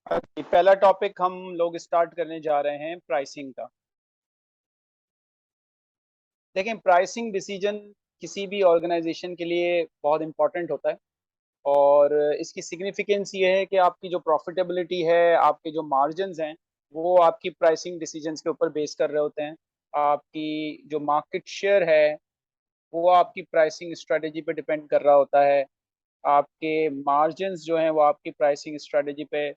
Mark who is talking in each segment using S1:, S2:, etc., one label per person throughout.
S1: पहला टॉपिक हम लोग स्टार्ट करने जा रहे हैं प्राइसिंग का। देखें, प्राइसिंग डिसीजन किसी भी ऑर्गेनाइजेशन के लिए बहुत इंपॉर्टेंट होता है। और इसकी सिग्निफिकेंस ये है कि आपकी जो प्रॉफिटेबिलिटी है, आपके जो मार्जिन्स हैं, वो आपकी प्राइसिंग डिसीजंस के ऊपर बेस कर रहे होते हैं। आपकी जो मार्केट शेयर है वो आपकी प्राइसिंग स्ट्रेटेजी पे डिपेंड कर रहा होता है। आपके मार्जिन्स जो हैं वो आपकी प्राइसिंग स्ट्रेटेजी पे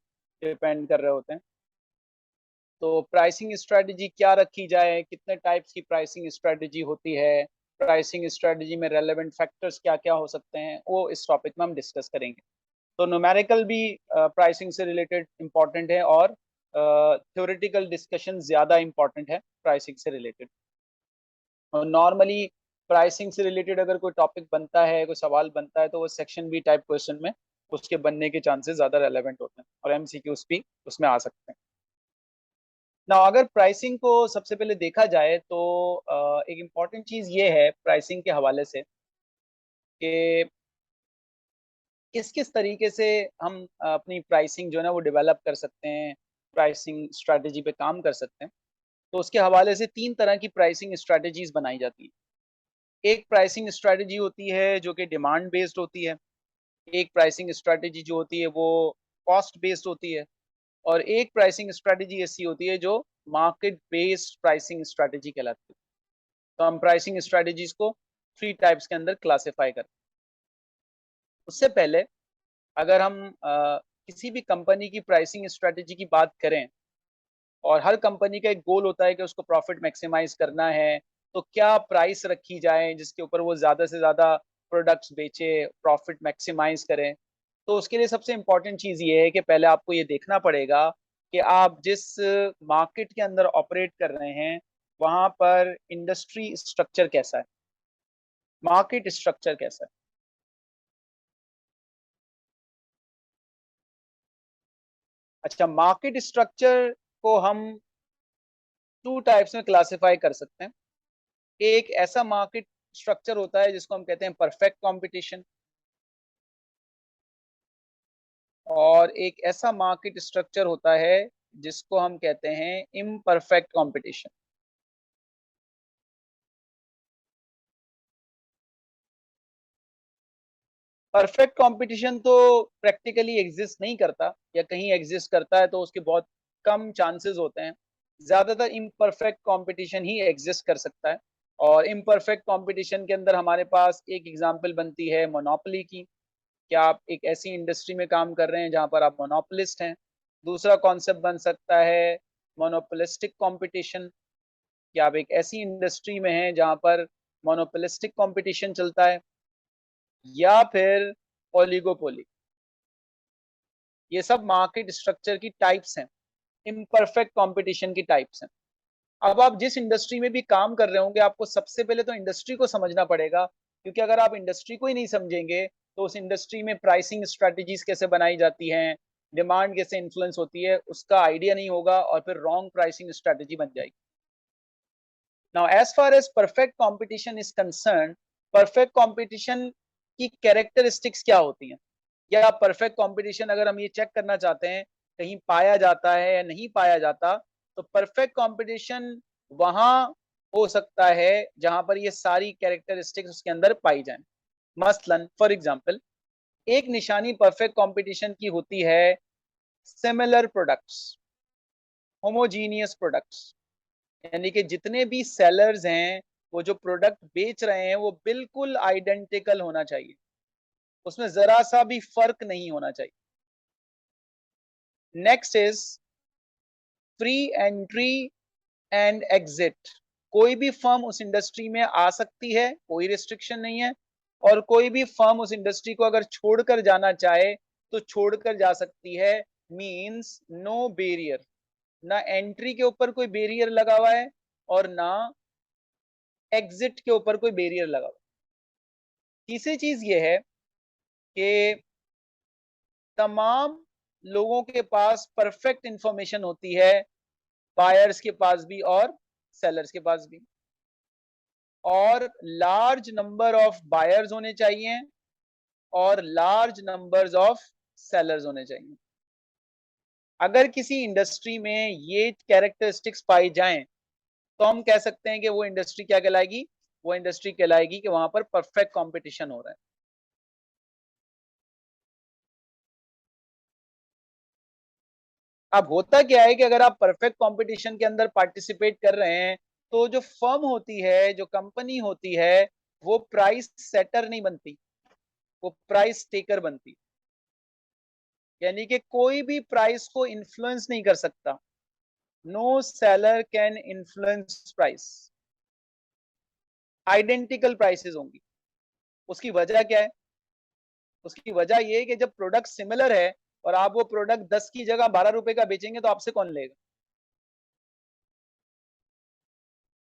S1: डिपेंड कर रहे होते हैं। तो प्राइसिंग स्ट्रेटजी क्या रखी जाए, कितने टाइप्स की प्राइसिंग स्ट्रेटजी होती है, प्राइसिंग स्ट्रेटजी में रेलेवेंट फैक्टर्स क्या क्या हो सकते हैं, वो इस टॉपिक में हम डिस्कस करेंगे। तो न्यूमेरिकल भी प्राइसिंग से रिलेटेड इम्पॉर्टेंट है, और थ्योरेटिकल डिस्कशन ज़्यादा इम्पॉर्टेंट है प्राइसिंग से रिलेटेड। और नॉर्मली प्राइसिंग से रिलेटेड अगर कोई टॉपिक बनता है, कोई सवाल बनता है, तो वो सेक्शन बी टाइप क्वेश्चन में उसके बनने के चांसेस ज़्यादा रेलेवेंट होते हैं, और एमसीक्यूज भी उसमें आ सकते हैं ना। अगर प्राइसिंग को सबसे पहले देखा जाए तो एक इम्पॉर्टेंट चीज़ ये है प्राइसिंग के हवाले से कि किस किस तरीके से हम अपनी प्राइसिंग जो है ना वो डेवलप कर सकते हैं, प्राइसिंग स्ट्रैटेजी पे काम कर सकते हैं। तो उसके हवाले से तीन तरह की प्राइसिंग स्ट्रैटेजीज बनाई जाती है। एक प्राइसिंग स्ट्रैटेजी होती है जो कि डिमांड बेस्ड होती है। एक प्राइसिंग स्ट्रैटेजी जो होती है वो कॉस्ट बेस्ड होती है। और एक प्राइसिंग स्ट्रैटेजी ऐसी होती है जो मार्केट बेस्ड प्राइसिंग स्ट्रैटेजी कहलाती है। तो हम प्राइसिंग स्ट्रेटजीज को थ्री टाइप्स के अंदर क्लासिफाई करते हैं। उससे पहले अगर हम किसी भी कंपनी की प्राइसिंग स्ट्रेटजी की बात करें, और हर कंपनी का एक गोल होता है कि उसको प्रॉफिट मैक्सिमाइज करना है, तो क्या प्राइस रखी जाए जिसके ऊपर वो ज़्यादा से ज़्यादा प्रोडक्ट्स बेचे, प्रॉफिट मैक्सिमाइज करें। तो उसके लिए सबसे इम्पोर्टेंट चीज़ ये है कि पहले आपको ये देखना पड़ेगा कि आप जिस मार्केट के अंदर ऑपरेट कर रहे हैं वहाँ पर इंडस्ट्री स्ट्रक्चर कैसा है, मार्केट स्ट्रक्चर कैसा है। अच्छा, मार्केट स्ट्रक्चर को हम टू टाइप्स में क्लासिफाई कर सकते हैं। एक ऐसा मार्केट स्ट्रक्चर होता है जिसको हम कहते हैं परफेक्ट कंपटीशन, और एक ऐसा मार्केट स्ट्रक्चर होता है जिसको हम कहते हैं इम्परफेक्ट कंपटीशन। परफेक्ट कंपटीशन तो प्रैक्टिकली एग्जिस्ट नहीं करता, या कहीं एग्जिस्ट करता है तो उसके बहुत कम चांसेस होते हैं। ज्यादातर इम्परफेक्ट कंपटीशन ही एग्जिस्ट कर सकता है। और इम्परफेक्ट कंपटीशन के अंदर हमारे पास एक एग्जांपल बनती है मोनोपोली की। क्या आप एक ऐसी इंडस्ट्री में काम कर रहे हैं जहां पर आप मोनोपोलिस्ट हैं। दूसरा कॉन्सेप्ट बन सकता है मोनोपोलिस्टिक कंपटीशन। क्या आप एक ऐसी इंडस्ट्री में हैं जहां पर मोनोपोलिस्टिक कंपटीशन चलता है, या फिर ओलिगोपोली। ये सब मार्केट स्ट्रक्चर की टाइप्स हैं, इम्परफेक्ट कंपटीशन की टाइप्स हैं। अब आप जिस इंडस्ट्री में भी काम कर रहे होंगे, आपको सबसे पहले तो इंडस्ट्री को समझना पड़ेगा, क्योंकि अगर आप इंडस्ट्री को ही नहीं समझेंगे तो उस इंडस्ट्री में प्राइसिंग स्ट्रेटजीज कैसे बनाई जाती हैं, डिमांड कैसे इन्फ्लुएंस होती है, उसका आइडिया नहीं होगा, और फिर रॉन्ग प्राइसिंग स्ट्रेटजी बन जाएगी। Now as far as perfect competition is concerned, perfect competition की कैरेक्टरिस्टिक्स क्या होती हैं, या परफेक्ट कंपटीशन अगर हम ये चेक करना चाहते हैं कहीं पाया जाता है या नहीं पाया जाता, तो परफेक्ट कंपटीशन वहां हो सकता है जहां पर ये सारी कैरेक्टरिस्टिक्स उसके अंदर पाई जाएं। मसलन फॉर एग्जांपल, एक निशानी परफेक्ट कंपटीशन की होती है सिमिलर प्रोडक्ट्स, होमोजीनियस प्रोडक्ट्स। यानी कि जितने भी सेलर्स हैं वो जो प्रोडक्ट बेच रहे हैं वो बिल्कुल आइडेंटिकल होना चाहिए, उसमें जरा सा भी फर्क नहीं होना चाहिए। Next is free entry and exit. कोई भी फर्म उस इंडस्ट्री में आ सकती है, कोई रिस्ट्रिक्शन नहीं है। और कोई भी फर्म उस इंडस्ट्री को अगर छोड़कर जाना चाहे तो छोड़कर जा सकती है। मींस नो बैरियर, ना एंट्री के ऊपर कोई बैरियर लगा हुआ है, और ना एग्जिट के ऊपर कोई बैरियर लगा हुआ है। तीसरी चीज ये है कि तमाम लोगों के पास परफेक्ट इंफॉर्मेशन होती है, बायर्स के पास भी और सेलर्स के पास भी। और लार्ज नंबर ऑफ बायर्स होने चाहिए, और लार्ज नंबर्स ऑफ सेलर्स होने चाहिए। अगर किसी इंडस्ट्री में ये कैरेक्टरिस्टिक्स पाई जाएं तो हम कह सकते हैं कि वो इंडस्ट्री क्या कहलाएगी, वो इंडस्ट्री कहलाएगी कि वहां पर परफेक्ट कंपटीशन हो रहा है। अब होता क्या है कि अगर आप परफेक्ट कंपटीशन के अंदर पार्टिसिपेट कर रहे हैं तो जो फर्म होती है, जो कंपनी होती है, वो प्राइस सेटर नहीं बनती, वो प्राइस टेकर बनती। यानी कि कोई भी प्राइस को इन्फ्लुएंस नहीं कर सकता। No seller can influence price. Identical prices होंगी। उसकी वजह क्या है? उसकी वजह ये है कि जब प्रोडक्ट सिमिलर है और आप वो प्रोडक्ट 10 की जगह 12 रुपए का बेचेंगे तो आपसे कौन लेगा?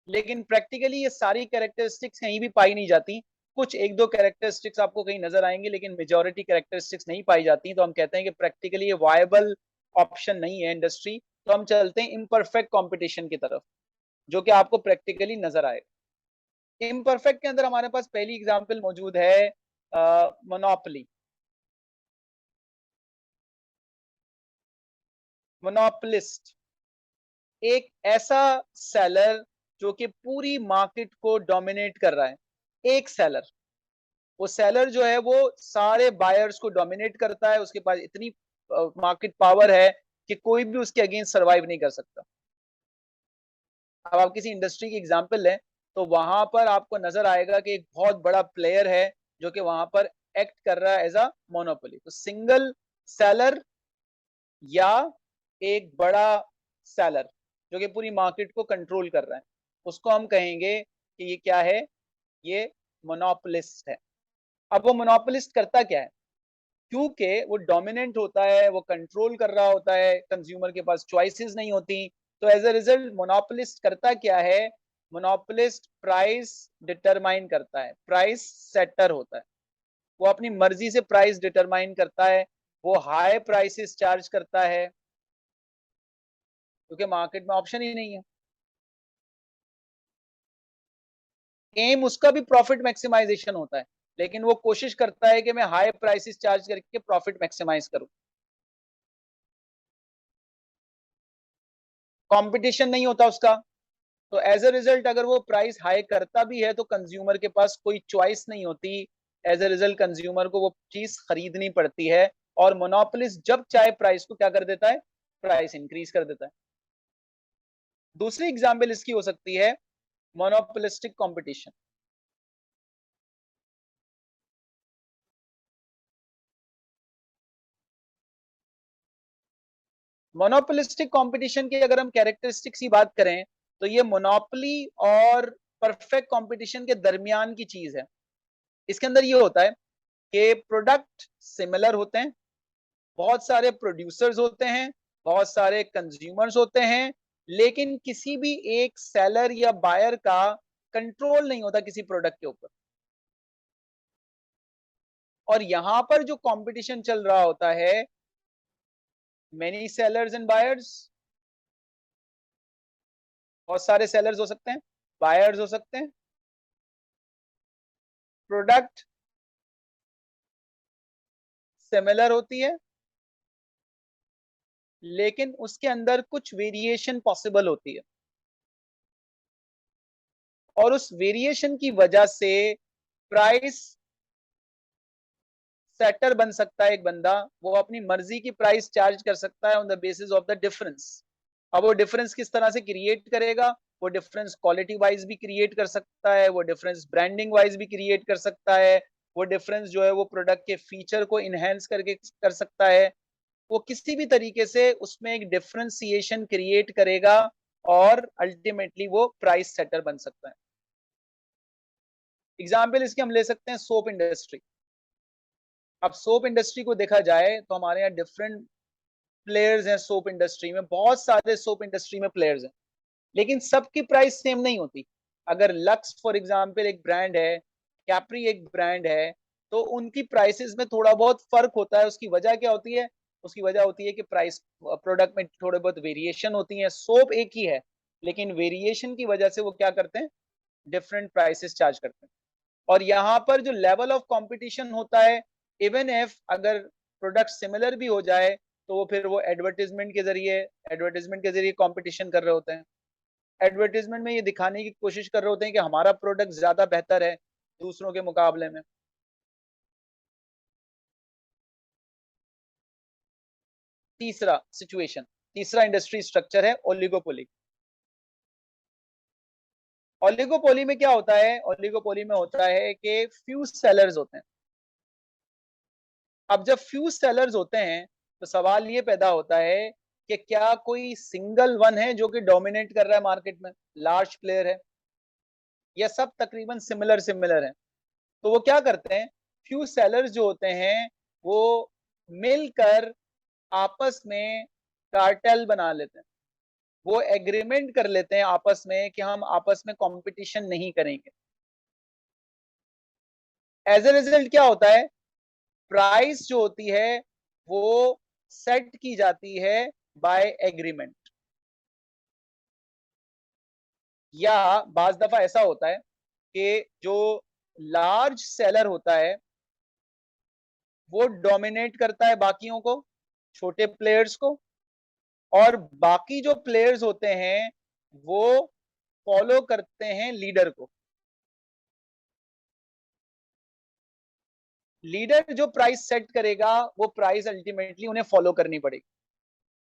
S1: लेकिन प्रैक्टिकली ये सारी कैरेक्टरिस्टिक्स कहीं भी पाई नहीं जाती। कुछ एक दो कैरेक्टरिस्टिक्स आपको कहीं नजर आएंगे लेकिन मेजॉरिटी कैरेक्टरिस्टिक्स नहीं पाई जाती। तो हम कहते हैं कि प्रैक्टिकली ये वायबल ऑप्शन नहीं है इंडस्ट्री। तो हम चलते हैं इम्परफेक्ट कंपटीशन की तरफ, जो कि आपको प्रैक्टिकली नजर आएगा। इम्परफेक्ट के अंदर हमारे पास पहली एग्जांपल मौजूद है, मोनोपोली। मोनोपोलिस्ट एक ऐसा सेलर जो कि पूरी मार्केट को डोमिनेट कर रहा है। एक सेलर, वो सेलर जो है वो सारे बायर्स को डोमिनेट करता है। उसके पास इतनी मार्केट पावर है कि कोई भी उसके अगेंस्ट सरवाइव नहीं कर सकता। अब आप किसी इंडस्ट्री की एग्जांपल लें तो वहां पर आपको नजर आएगा कि एक बहुत बड़ा प्लेयर है जो कि वहां पर एक्ट कर रहा है एज अ मोनोपोली। तो सिंगल सेलर या एक बड़ा सेलर जो कि पूरी मार्केट को कंट्रोल कर रहा है, उसको हम कहेंगे कि ये क्या है, ये मोनोपोलिस्ट है। अब वो मोनोपोलिस्ट करता क्या है? क्योंकि वो डोमिनेंट होता है, वो कंट्रोल कर रहा होता है, कंज्यूमर के पास चॉइसेस नहीं होती। तो एज अ रिजल्ट मोनोपोलिस्ट करता क्या है? मोनोपोलिस्ट प्राइस डिटरमाइन करता है, प्राइस सेटर होता है। वो अपनी मर्जी से प्राइस डिटरमाइन करता है। वो हाई प्राइसेस चार्ज करता है क्योंकि मार्केट में ऑप्शन ही नहीं है। एम उसका भी प्रॉफिट मैक्सिमाइजेशन होता है, लेकिन वो कोशिश करता है कि मैं हाई प्राइसेस चार्ज करके प्रॉफिट मैक्सिमाइज करूं। कंपटीशन नहीं होता उसका। तो एज अ रिजल्ट अगर वो प्राइस हाई करता भी है तो कंज्यूमर के पास कोई चॉइस नहीं होती। एज अ रिजल्ट कंज्यूमर को वो चीज खरीदनी पड़ती है। और मोनोपोलिस्ट जब चाहे प्राइस को क्या कर देता है? प्राइस इंक्रीज कर देता है। दूसरी एग्जाम्पल इसकी हो सकती है मोनोपोलिस्टिक कंपटीशन। मोनोपोलिस्टिक कंपटीशन की अगर हम कैरेक्टरिस्टिक्स की बात करें तो ये मोनोपोली और परफेक्ट कंपटीशन के दरमियान की चीज है। इसके अंदर ये होता है कि प्रोडक्ट सिमिलर होते हैं, बहुत सारे प्रोड्यूसर्स होते हैं, बहुत सारे कंज्यूमर्स होते हैं, लेकिन किसी भी एक सेलर या बायर का कंट्रोल नहीं होता किसी प्रोडक्ट के ऊपर। और यहां पर जो कंपटीशन चल रहा होता है, मेनी सेलर्स एंड बायर्स, बहुत सारे सेलर्स हो सकते हैं, बायर्स हो सकते हैं। प्रोडक्ट सिमिलर होती है लेकिन उसके अंदर कुछ वेरिएशन पॉसिबल होती है। और उस वेरिएशन की वजह से प्राइस सेटर बन सकता है एक बंदा। वो अपनी मर्जी की प्राइस चार्ज कर सकता है on the basis of the difference. अब वो डिफरेंस किस तरह से क्रिएट करेगा? वो डिफरेंस क्वालिटी वाइज भी क्रिएट कर सकता है, वो डिफरेंस ब्रांडिंग वाइज भी क्रिएट कर सकता है, वो डिफरेंस जो है वो प्रोडक्ट के फीचर को इनहेंस करके कर सकता है। वो किसी भी तरीके से उसमें एक डिफरेंशिएशन क्रिएट करेगा और अल्टीमेटली वो प्राइस सेटर बन सकता है। एग्जाम्पल इसके हम ले सकते हैं सोप इंडस्ट्री। अब सोप इंडस्ट्री को देखा जाए तो हमारे यहाँ डिफरेंट प्लेयर्स हैं। सोप इंडस्ट्री में बहुत सारे सोप इंडस्ट्री में प्लेयर्स हैं, लेकिन सबकी प्राइस सेम नहीं होती। अगर लक्स फॉर एग्जांपल एक ब्रांड है, कैप्री एक ब्रांड है, तो उनकी प्राइसेस में थोड़ा बहुत फर्क होता है। उसकी वजह क्या होती है? उसकी वजह होती है कि प्राइस प्रोडक्ट में थोड़े बहुत वेरिएशन होती है। सोप एक ही है लेकिन वेरिएशन की वजह से वो क्या करते हैं? डिफरेंट प्राइसेस चार्ज करते हैं। और यहाँ पर जो लेवल ऑफ कंपटीशन होता है, इवन इफ अगर प्रोडक्ट सिमिलर भी हो जाए तो वो फिर वो एडवर्टीजमेंट के जरिए कंपटीशन कर रहे होते हैं। एडवर्टीजमेंट में ये दिखाने की कोशिश कर रहे होते हैं कि हमारा प्रोडक्ट ज्यादा बेहतर है दूसरों के मुकाबले में। तीसरा इंडस्ट्री स्ट्रक्चर है ओलिगोपोली। ओलिगोपोली में क्या होता है? ओलिगोपोली में होता है कि फ्यू सेलर्स होते हैं। अब जब फ्यू सेलर्स होते हैं तो सवाल ये पैदा होता है कि क्या कोई सिंगल वन है जो कि डोमिनेट कर रहा है मार्केट में, लार्ज प्लेयर है, या सब तकरीबन सिमिलर सिमिलर है? तो वो क्या करते हैं, फ्यू सेलर्स जो होते हैं वो मिलकर आपस में कार्टेल बना लेते हैं। वो एग्रीमेंट कर लेते हैं आपस में कि हम आपस में कंपटीशन नहीं करेंगे। एज ए रिजल्ट क्या होता है, प्राइस जो होती है वो सेट की जाती है बाय एग्रीमेंट। या बाज दफा ऐसा होता है कि जो लार्ज सेलर होता है वो डोमिनेट करता है बाकियों को, छोटे प्लेयर्स को, और बाकी जो प्लेयर्स होते हैं वो फॉलो करते हैं लीडर को। लीडर जो प्राइस सेट करेगा वो प्राइस अल्टीमेटली उन्हें फॉलो करनी पड़ेगी।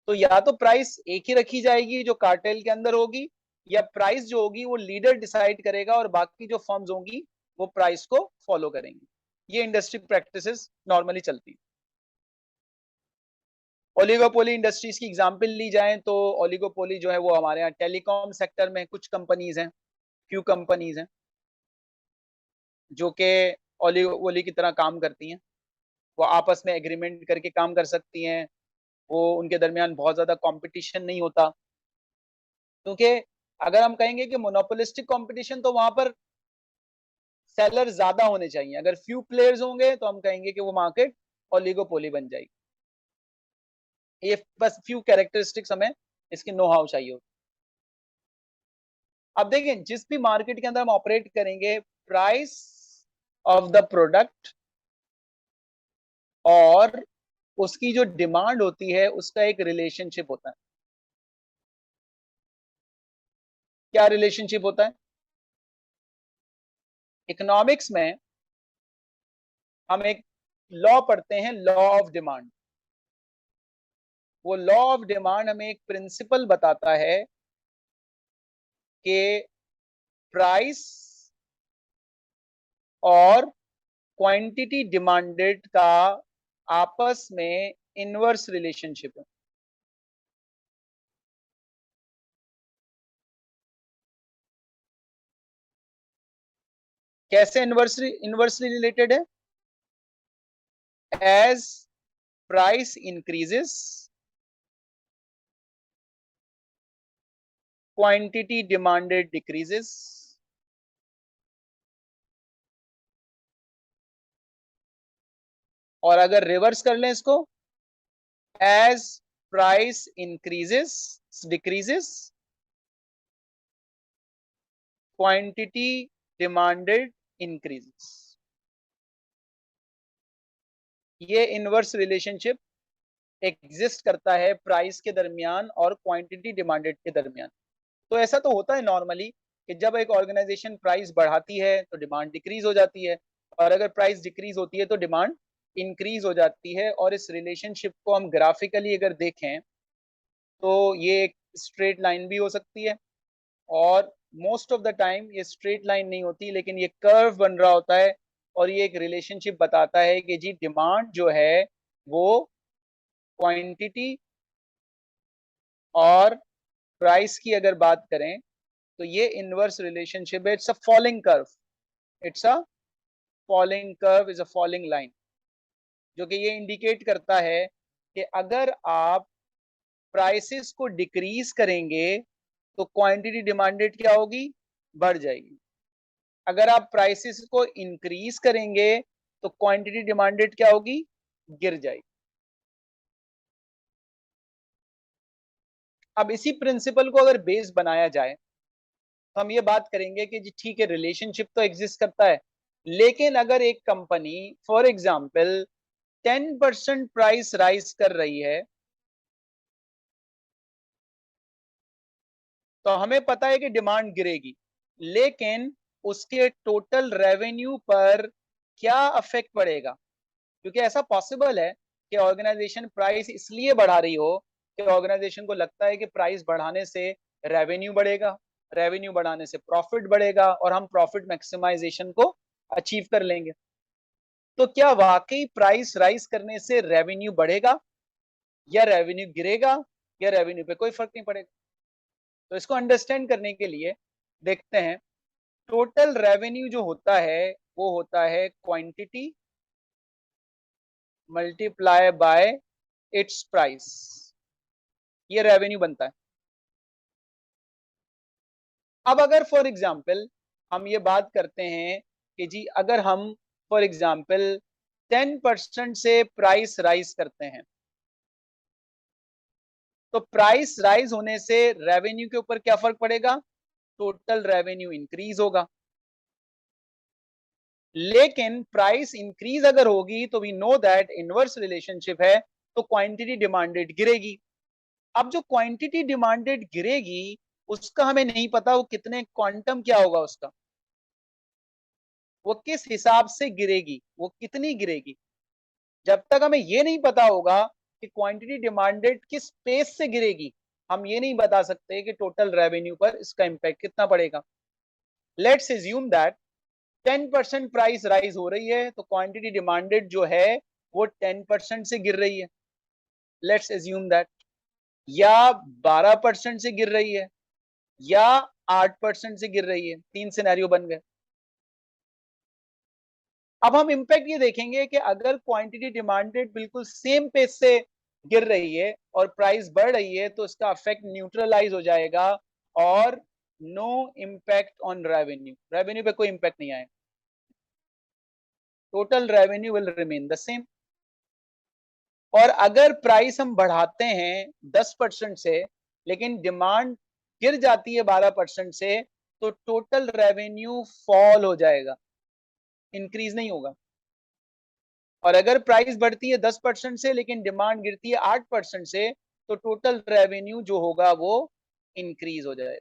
S1: तो या तो प्राइस एक ही रखी जाएगी जो कार्टेल के अंदर होगी, या प्राइस जो होगी वो लीडर डिसाइड करेगा और बाकी जो फर्म्स होंगी वो प्राइस को फॉलो करेंगी। ये इंडस्ट्री प्रैक्टिसेस नॉर्मली चलती है। ओलिगोपोली इंडस्ट्रीज की एग्जांपल ली जाए तो ओलिगोपोली जो है वो हमारे यहाँ टेलीकॉम सेक्टर में कुछ कंपनीज हैं, फ्यू कंपनीज हैं जो कि ओलिगोपोली की तरह काम करती हैं। वो आपस में एग्रीमेंट करके काम कर सकती हैं, वो उनके दरमियान बहुत ज्यादा कंपटीशन नहीं होता। क्योंकि अगर हम कहेंगे कि मोनोपोलिस्टिक कंपटीशन तो वहां पर सेलर ज्यादा होने चाहिए, अगर फ्यू प्लेयर्स होंगे तो हम कहेंगे कि वो मार्केट ओलिगोपोली बन जाएगी। ये बस फ्यू कैरेक्टरिस्टिक्स हमें इसके नो हाउ चाहिए होती। अब देखिए जिस भी मार्केट के अंदर हम ऑपरेट करेंगे, प्राइस ऑफ द प्रोडक्ट और उसकी जो डिमांड होती है उसका एक रिलेशनशिप होता है। क्या रिलेशनशिप होता है? इकोनॉमिक्स में हम एक लॉ पढ़ते हैं, लॉ ऑफ डिमांड। वो लॉ ऑफ डिमांड हमें एक प्रिंसिपल बताता है कि प्राइस और क्वांटिटी डिमांडेड का आपस में इनवर्स रिलेशनशिप है। कैसे इनवर्सली रिलेटेड है? As price increases, quantity demanded decreases, और अगर रिवर्स कर लें इसको, as price increases decreases, quantity demanded increases. ये इनवर्स रिलेशनशिप एग्जिस्ट करता है प्राइस के दरमियान और क्वांटिटी डिमांडेड के दरमियान। तो ऐसा तो होता है नॉर्मली कि जब एक ऑर्गेनाइजेशन प्राइस बढ़ाती है तो डिमांड डिक्रीज हो जाती है, और अगर प्राइस डिक्रीज होती है तो डिमांड इंक्रीज हो जाती है। और इस रिलेशनशिप को हम ग्राफिकली अगर देखें तो ये एक स्ट्रेट लाइन भी हो सकती है, और मोस्ट ऑफ द टाइम ये स्ट्रेट लाइन नहीं होती लेकिन ये कर्व बन रहा होता है। और ये एक रिलेशनशिप बताता है कि जी डिमांड जो है वो क्वांटिटी और प्राइस की अगर बात करें तो ये इनवर्स रिलेशनशिप है। It's a falling curve, it's a falling curve, is a falling line, जो कि ये इंडिकेट करता है कि अगर आप प्राइसेस को डिक्रीज करेंगे तो क्वांटिटी डिमांडेड क्या होगी, बढ़ जाएगी। अगर आप प्राइसेस को इंक्रीज करेंगे तो क्वांटिटी डिमांडेड क्या होगी, गिर जाएगी। अब इसी प्रिंसिपल को अगर बेस बनाया जाए तो हम ये बात करेंगे कि जी ठीक है, रिलेशनशिप तो एग्जिस्ट करता है, लेकिन अगर एक company for example 10% price rise कर रही है तो हमें पता है कि डिमांड गिरेगी, लेकिन उसके टोटल रेवेन्यू पर क्या अफेक्ट पड़ेगा? क्योंकि ऐसा पॉसिबल है कि ऑर्गेनाइजेशन प्राइस इसलिए बढ़ा रही हो कि ऑर्गेनाइजेशन को लगता है कि प्राइस बढ़ाने से रेवेन्यू बढ़ेगा, रेवेन्यू बढ़ाने से प्रॉफिट बढ़ेगा और हम प्रॉफिट मैक्सिमाइजेशन को अचीव कर लेंगे। तो क्या वाकई प्राइस राइज करने से रेवेन्यू बढ़ेगा या रेवेन्यू गिरेगा या रेवेन्यू पे कोई फर्क नहीं पड़ेगा? तो इसको अंडरस्टैंड करने के लिए देखते हैं, टोटल रेवेन्यू जो होता है वो होता है quantity multiply by it's price, ये रेवेन्यू बनता है। अब अगर फॉर एग्जांपल हम ये बात करते हैं कि जी अगर हम फॉर एग्जांपल 10% से प्राइस राइज करते हैं, तो प्राइस राइज होने से रेवेन्यू के ऊपर क्या फर्क पड़ेगा? टोटल रेवेन्यू इंक्रीज होगा। लेकिन प्राइस इंक्रीज अगर होगी तो we know that inverse relationship है, तो क्वांटिटी डिमांडेड गिरेगी। अब जो क्वांटिटी डिमांडेड गिरेगी उसका हमें नहीं पता वो कितने क्वांटम क्या होगा उसका, वो किस हिसाब से गिरेगी, वो कितनी गिरेगी। जब तक हमें ये नहीं पता होगा कि क्वांटिटी डिमांडेड किस पेस से गिरेगी, हम ये नहीं बता सकते कि टोटल रेवेन्यू पर इसका इंपैक्ट कितना पड़ेगा। Let's assume that 10% price rise हो रही है, तो क्वांटिटी डिमांडेड जो है वो 10% से गिर रही है, लेट्स एज्यूम दैट, या 12% से गिर रही है, या 8% से गिर रही है। तीन सिनेरियो बन गए। अब हम इंपैक्ट ये देखेंगे कि अगर क्वांटिटी डिमांडेड बिल्कुल सेम पेस से गिर रही है और प्राइस बढ़ रही है, तो इसका इफेक्ट न्यूट्रलाइज हो जाएगा और no impact on revenue, revenue पे कोई इम्पैक्ट नहीं आएगा, total revenue will remain the same. और अगर प्राइस हम बढ़ाते हैं 10% से, लेकिन डिमांड गिर जाती है 12% से, तो टोटल रेवेन्यू फॉल हो जाएगा, इंक्रीज नहीं होगा। और अगर प्राइस बढ़ती है 10% से लेकिन डिमांड गिरती है 8% से, तो टोटल रेवेन्यू जो होगा वो इंक्रीज हो जाएगा।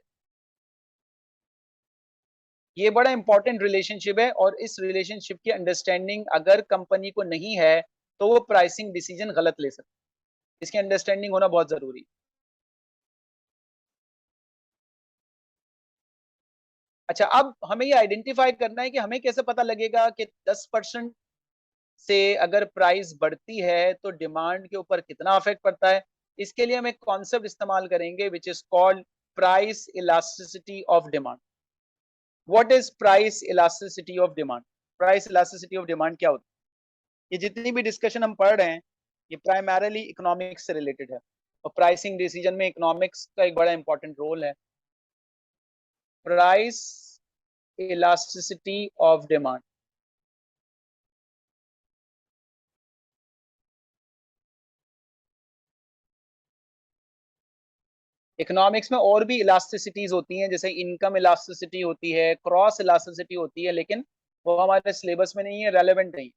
S1: ये बड़ा इंपॉर्टेंट रिलेशनशिप है और इस रिलेशनशिप की अंडरस्टैंडिंग अगर कंपनी को नहीं है तो वो प्राइसिंग डिसीजन गलत ले सकती है। इसकी अंडरस्टैंडिंग होना बहुत जरूरी है। अच्छा, अब हमें ये आइडेंटिफाई करना है कि हमें कैसे पता लगेगा कि 10% से अगर प्राइस बढ़ती है तो डिमांड के ऊपर कितना इफेक्ट पड़ता है। इसके लिए हम एक कॉन्सेप्ट इस्तेमाल करेंगे which is called price elasticity of demand. What is price elasticity of demand? Price elasticity of demand क्या होती है? ये जितनी भी डिस्कशन हम पढ़ रहे हैं ये प्राइमरली इकोनॉमिक्स से रिलेटेड है और प्राइसिंग डिसीजन में इकोनॉमिक्स का एक बड़ा इंपॉर्टेंट रोल है। Price elasticity of demand, economics में और भी इलास्टिसिटीज होती हैं, जैसे इनकम इलास्टिसिटी होती है, क्रॉस इलास्टिसिटी होती है, लेकिन वो हमारे सिलेबस में नहीं है, रेलेवेंट नहीं।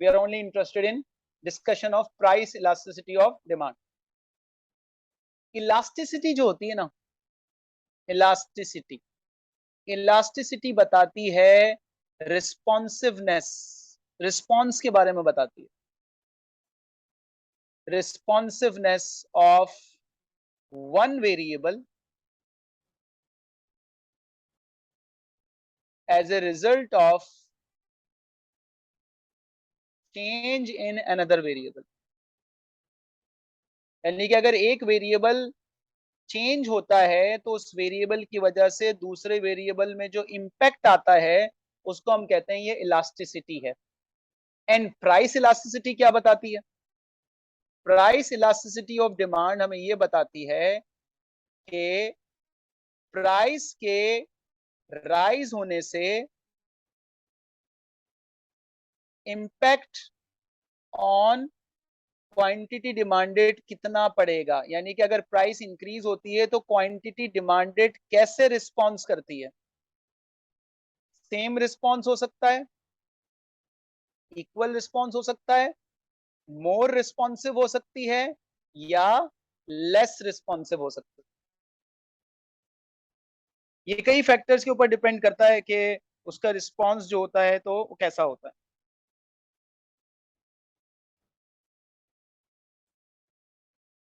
S1: We are only interested in discussion of price elasticity of demand. Elasticity जो होती है ना, इलास्टिसिटी, इलास्टिसिटी बताती है रिस्पॉन्सिवनेस, रिस्पॉन्स के बारे में बताती है, responsiveness of one variable as a result of change in another variable। यानी कि अगर एक वेरिएबल चेंज होता है तो उस वेरिएबल की वजह से दूसरे वेरिएबल में जो इम्पैक्ट आता है उसको हम कहते हैं ये इलास्टिसिटी है। एंड प्राइस इलास्टिसिटी क्या बताती है? प्राइस इलास्टिसिटी ऑफ डिमांड हमें ये बताती है कि प्राइस के राइज होने से इम्पैक्ट ऑन क्वांटिटी डिमांडेड कितना पड़ेगा। यानी कि अगर प्राइस इंक्रीज होती है तो क्वांटिटी डिमांडेड कैसे रिस्पॉन्स करती है। सेम रिस्पॉन्स हो सकता है, इक्वल रिस्पॉन्स हो सकता है, मोर रिस्पॉन्सिव हो सकती है, या लेस रिस्पॉन्सिव हो सकती है। ये कई फैक्टर्स के ऊपर डिपेंड करता है कि उसका रिस्पॉन्स जो होता है तो वो कैसा होता है।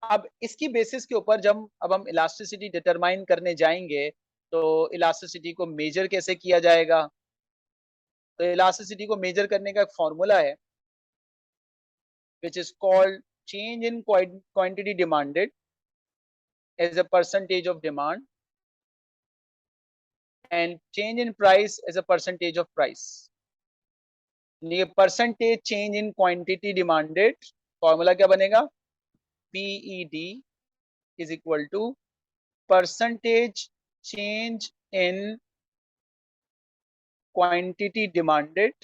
S1: अब इसकी बेसिस के ऊपर जब अब हम इलास्टिसिटी डिटरमाइन करने जाएंगे, तो इलास्टिसिटी को मेजर कैसे किया जाएगा? तो इलास्टिसिटी को मेजर करने का एक फॉर्मूला है, which is called change in quantity demanded as a percentage of demand and change in price as a percentage of price। ये percentage change in quantity demanded, formula क्या बनेगा? PED is equal to percentage change in quantity demanded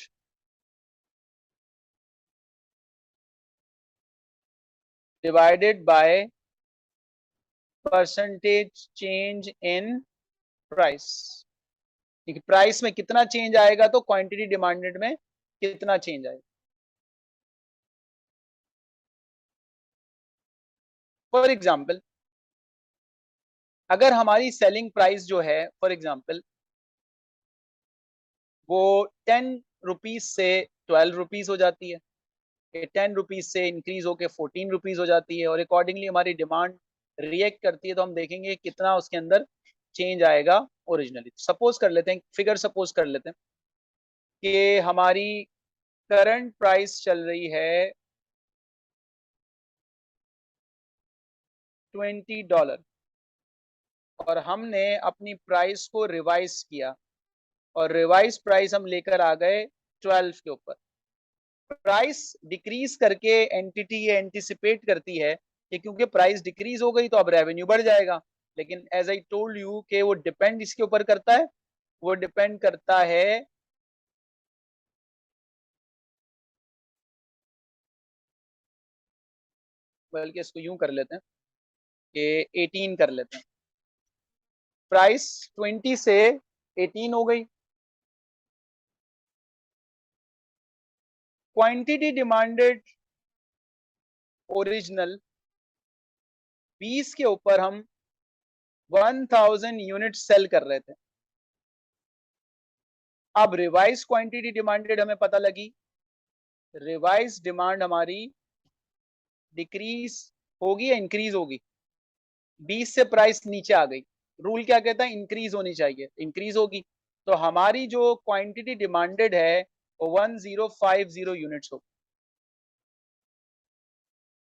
S1: divided by percentage change in price. Price में कितना change आएगा तो quantity demanded में कितना change आएगा। फॉर एग्जाम्पल, अगर हमारी सेलिंग प्राइस जो है फॉर एग्जाम्पल वो 10 रुपीज से 12 रुपीज हो जाती है, 10 रुपीज से इंक्रीज होकर 14 रुपीज हो जाती है, और अकॉर्डिंगली हमारी डिमांड रिएक्ट करती है, तो हम देखेंगे कितना उसके अंदर चेंज आएगा ओरिजिनली। सपोज कर लेते हैं, फिगर सपोज कर लेते हैं कि हमारी करंट प्राइस चल रही है $20 और हमने अपनी प्राइस को रिवाइज किया, और रिवाइज प्राइस हम लेकर आ गए 12 के ऊपर। प्राइस डिक्रीज करके एंटिटी ये एंटिसिपेट करती है कि क्योंकि प्राइस डिक्रीज हो गई तो अब रेवेन्यू बढ़ जाएगा, लेकिन एज आई टोल्ड यू कि वो डिपेंड इसके ऊपर करता है, वो डिपेंड करता है बल्कि इसको यूं कर लेते हैं कि 18 कर लेते हैं। प्राइस 20 से 18 हो गई, क्वांटिटी डिमांडेड ओरिजिनल 20 के ऊपर हम 1000 यूनिट सेल कर रहे थे। अब रिवाइज क्वांटिटी डिमांडेड हमें पता लगी, रिवाइज डिमांड हमारी डिक्रीज होगी या इंक्रीज होगी? 20 से प्राइस नीचे आ गई, रूल क्या कहता है? इंक्रीज होनी चाहिए, इंक्रीज होगी, तो हमारी जो क्वांटिटी डिमांडेड है वो 1050 यूनिट्स होगी।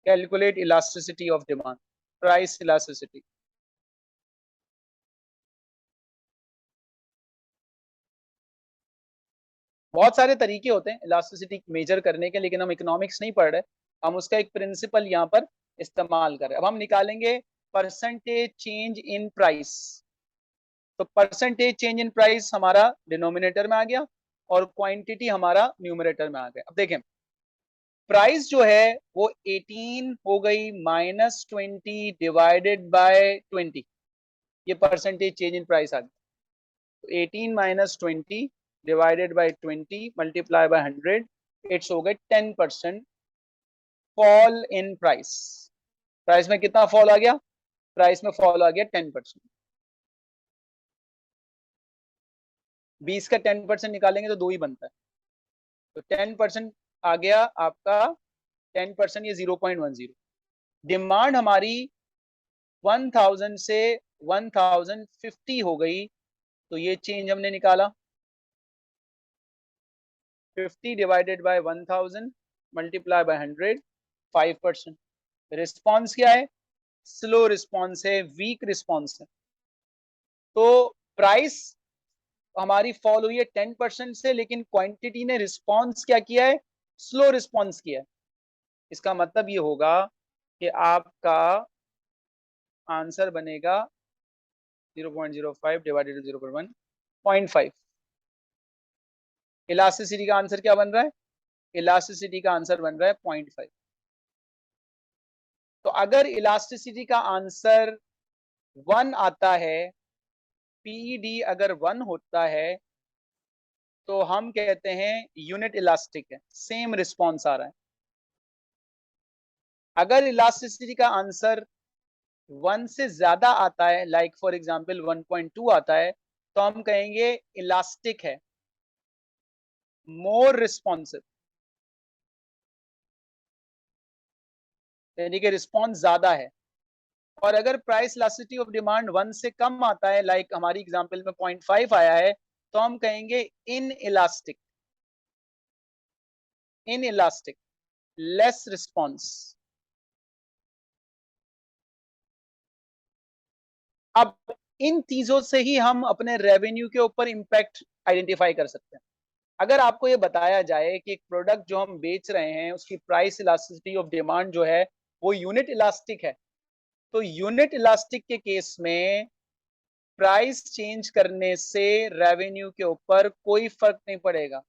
S1: Calculate elasticity of demand, price elasticity. बहुत सारे तरीके होते हैं इलास्टिसिटी मेजर करने के, लेकिन हम इकोनॉमिक्स नहीं पढ़ रहे, हम उसका एक प्रिंसिपल यहाँ पर इस्तेमाल कर रहे हैं। अब हम निकालेंगे परसेंटेज चेंज इन प्राइस। तो परसेंटेज चेंज इन प्राइस हमारा डिनोमिनेटर में आ गया और क्वांटिटी हमारा न्यूमरेटर में आ गया। अब देखें, प्राइस जो है वो 18 हो गई माइनस 20 डिवाइडेड बाय 20, ये परसेंटेज चेंज इन प्राइस आ गया। तो 18 minus 20 divided by 20 multiply by 100, it's हो गए 10% फॉल इन प्राइस। प्राइस में कितना फॉल आ गया? प्राइस में फॉल आ गया 10%। 20 का 10% निकालेंगे तो 2 ही बनता है, तो 10% आ गया आपका, 10% ये 0.10। डिमांड हमारी 1000 से 1050 हो गई, तो ये चेंज हमने निकाला 50 divided by 1000 multiply by 100, 5%। Response क्या है? स्लो रिस्पॉन्स है, वीक रिस्पॉन्स है। तो प्राइस हमारी फॉल हुई है 10% से, लेकिन क्वांटिटी ने रिस्पॉन्स क्या किया है? स्लो रिस्पॉन्स किया है। इसका मतलब ये होगा कि आपका आंसर बनेगा 0.05 डिवाइडेड 0.1, 0.5। इलास्टिसिटी का आंसर क्या बन रहा है? इलास्टिसिटी का आंसर बन रहा है 0.5। तो अगर इलास्टिसिटी का आंसर 1 आता है, पीईडी अगर 1 होता है, तो हम कहते हैं यूनिट इलास्टिक है, सेम रिस्पॉन्स आ रहा है। अगर इलास्टिसिटी का आंसर 1 से ज्यादा आता है, लाइक फॉर एग्जांपल 1.2 आता है, तो हम कहेंगे इलास्टिक है, मोर रिस्पॉन्सिव, यानी कि रिस्पॉन्स ज्यादा है। और अगर प्राइस इलास्टिसिटी ऑफ डिमांड 1 से कम आता है, लाइक हमारी एग्जांपल में 0.5 आया है, तो हम कहेंगे in elastic, in elastic, less response. अब इन चीजों से ही हम अपने रेवेन्यू के ऊपर इंपैक्ट आइडेंटिफाई कर सकते हैं। अगर आपको ये बताया जाए कि एक प्रोडक्ट जो हम बेच रहे हैं उसकी प्राइस इलास्टिसिटी ऑफ डिमांड जो है वो यूनिट इलास्टिक है, तो यूनिट इलास्टिक के केस में प्राइस चेंज करने से रेवेन्यू के ऊपर कोई फर्क नहीं पड़ेगा।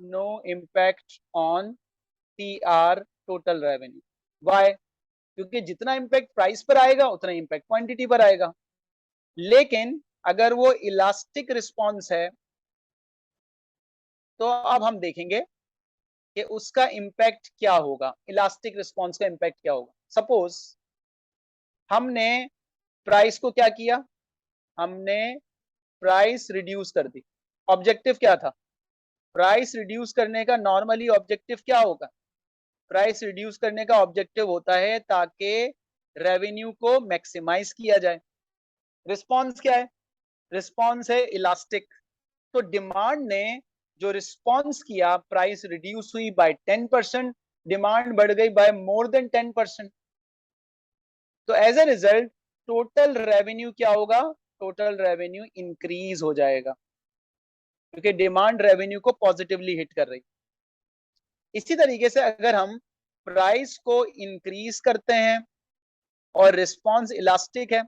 S1: No impact on T R total revenue. Why? क्योंकि जितना इम्पैक्ट प्राइस पर आएगा उतना इम्पैक्ट क्वांटिटी पर आएगा। लेकिन अगर वो इलास्टिक रिस्पॉन्स है तो अब हम देखेंगे कि उसका इम्पैक्ट क्या होगा, इलास्टिक रिस्पॉन्स का इम्पैक्ट क्या होगा। सपोज हमने प्राइस को क्या किया, हमने प्राइस रिड्यूस कर दी। ऑब्जेक्टिव क्या था? प्राइस रिड्यूस करने का नॉर्मली ऑब्जेक्टिव क्या होगा? प्राइस रिड्यूस करने का ऑब्जेक्टिव होता है ताकि रेवेन्यू को मैक्सिमाइज किया जाए। रिस्पॉन्स क्या है? रिस्पॉन्स है इलास्टिक। तो डिमांड ने जो रिस्पॉन्स किया, प्राइस रिड्यूस हुई बाय 10%, डिमांड बढ़ गई बाय मोर देन 10%। तो as a result total revenue क्या होगा? टोटल रेवेन्यू इंक्रीज हो जाएगा क्योंकि डिमांड रेवेन्यू को पॉजिटिवली हिट कर रही। इसी तरीके से अगर हम प्राइस को इंक्रीज करते हैं और रिस्पॉन्स इलास्टिक है,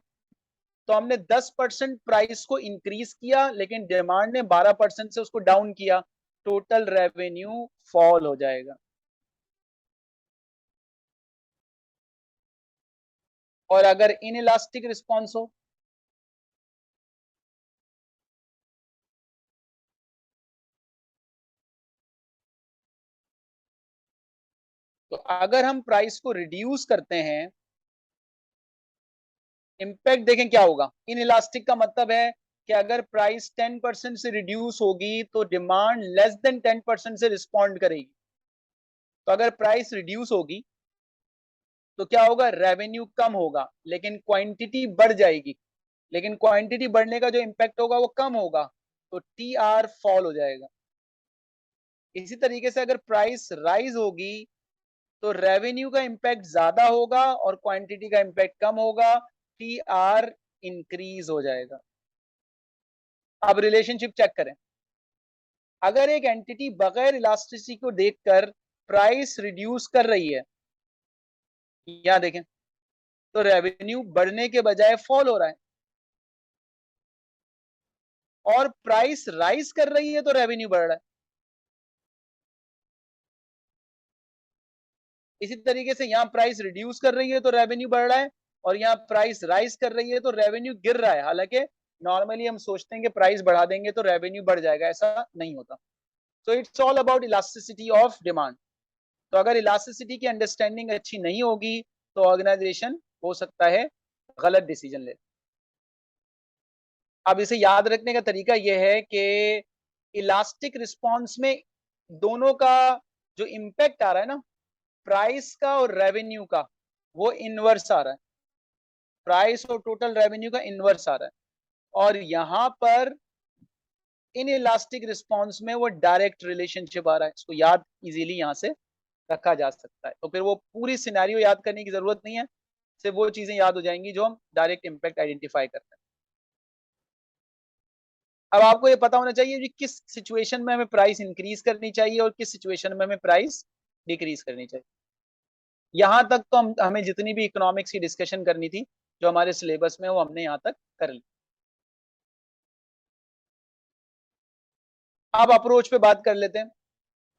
S1: तो हमने 10% प्राइस को इंक्रीज किया लेकिन डिमांड ने 12% से उसको डाउन किया, टोटल रेवेन्यू फॉल हो जाएगा। और अगर इन इलास्टिक रिस्पॉन्स हो, तो अगर हम प्राइस को रिड्यूस करते हैं, इंपैक्ट देखें क्या होगा। इन इलास्टिक का मतलब है कि अगर प्राइस 10% से रिड्यूस होगी तो डिमांड लेस देन 10% से रिस्पॉन्ड करेगी। तो अगर प्राइस रिड्यूस होगी तो क्या होगा? रेवेन्यू कम होगा लेकिन क्वांटिटी बढ़ जाएगी, लेकिन क्वांटिटी बढ़ने का जो इंपैक्ट होगा वो कम होगा, तो टी आर फॉल हो जाएगा। इसी तरीके से अगर प्राइस राइज होगी तो रेवेन्यू का इंपैक्ट ज्यादा होगा और क्वांटिटी का इंपैक्ट कम होगा, टी आर इंक्रीज हो जाएगा। अब रिलेशनशिप चेक करें। अगर एक एंटिटी बगैर इलास्टिसिटी को देखकर प्राइस रिड्यूस कर रही है, यहां देखें, तो रेवेन्यू बढ़ने के बजाय फॉल हो रहा है। और प्राइस राइज कर रही है तो रेवेन्यू बढ़ रहा है। इसी तरीके से यहां प्राइस रिड्यूस कर रही है तो रेवेन्यू बढ़ रहा है, और यहां प्राइस राइज कर रही है तो रेवेन्यू गिर रहा है। हालांकि नॉर्मली हम सोचते हैं कि प्राइस बढ़ा देंगे तो रेवेन्यू बढ़ जाएगा, ऐसा नहीं होता। तो it's all about elasticity of demand. तो अगर इलास्टिसिटी की अंडरस्टैंडिंग अच्छी नहीं होगी तो ऑर्गेनाइजेशन हो सकता है गलत डिसीजन ले। अब इसे याद रखने का तरीका यह है कि इलास्टिक रिस्पॉन्स में दोनों का जो इंपैक्ट आ रहा है ना, प्राइस का और रेवेन्यू का, वो इनवर्स आ रहा है। प्राइस और टोटल रेवेन्यू का इनवर्स आ रहा है। और यहां पर इन इलास्टिक रिस्पॉन्स में वो डायरेक्ट रिलेशनशिप आ रहा है। इसको याद इजीली यहां से रखा जा सकता है। तो फिर वो पूरी सिनेरियो याद करने की जरूरत नहीं है, सिर्फ वो चीजें याद हो जाएंगी जो हम डायरेक्ट इंपैक्ट आइडेंटिफाई करते हैं। अब आपको ये पता होना चाहिए कि किस सिचुएशन में हमें प्राइस इंक्रीज करनी चाहिए और किस सिचुएशन में हमें प्राइस डिक्रीज करनी चाहिए। यहां तक तो हमें जितनी भी इकोनॉमिक्स की डिस्कशन करनी थी जो हमारे सिलेबस में, वो हमने यहाँ तक कर ली। अब अप्रोच पे बात कर लेते हैं।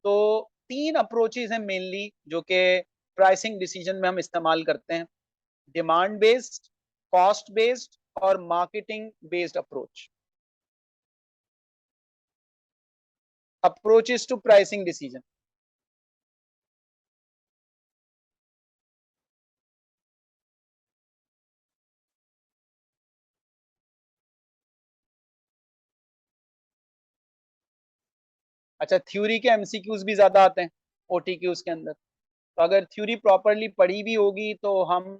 S1: तो तीन अप्रोचेज हैं मेनली जो कि प्राइसिंग डिसीजन में हम इस्तेमाल करते हैं: डिमांड बेस्ड, कॉस्ट बेस्ड और marketing based approach. Approaches to pricing decision. अच्छा, थ्योरी के एमसीक्यूज भी ज्यादा आते हैं ओटीक्यूज के अंदर, तो अगर थ्योरी प्रॉपरली पढ़ी भी होगी तो हम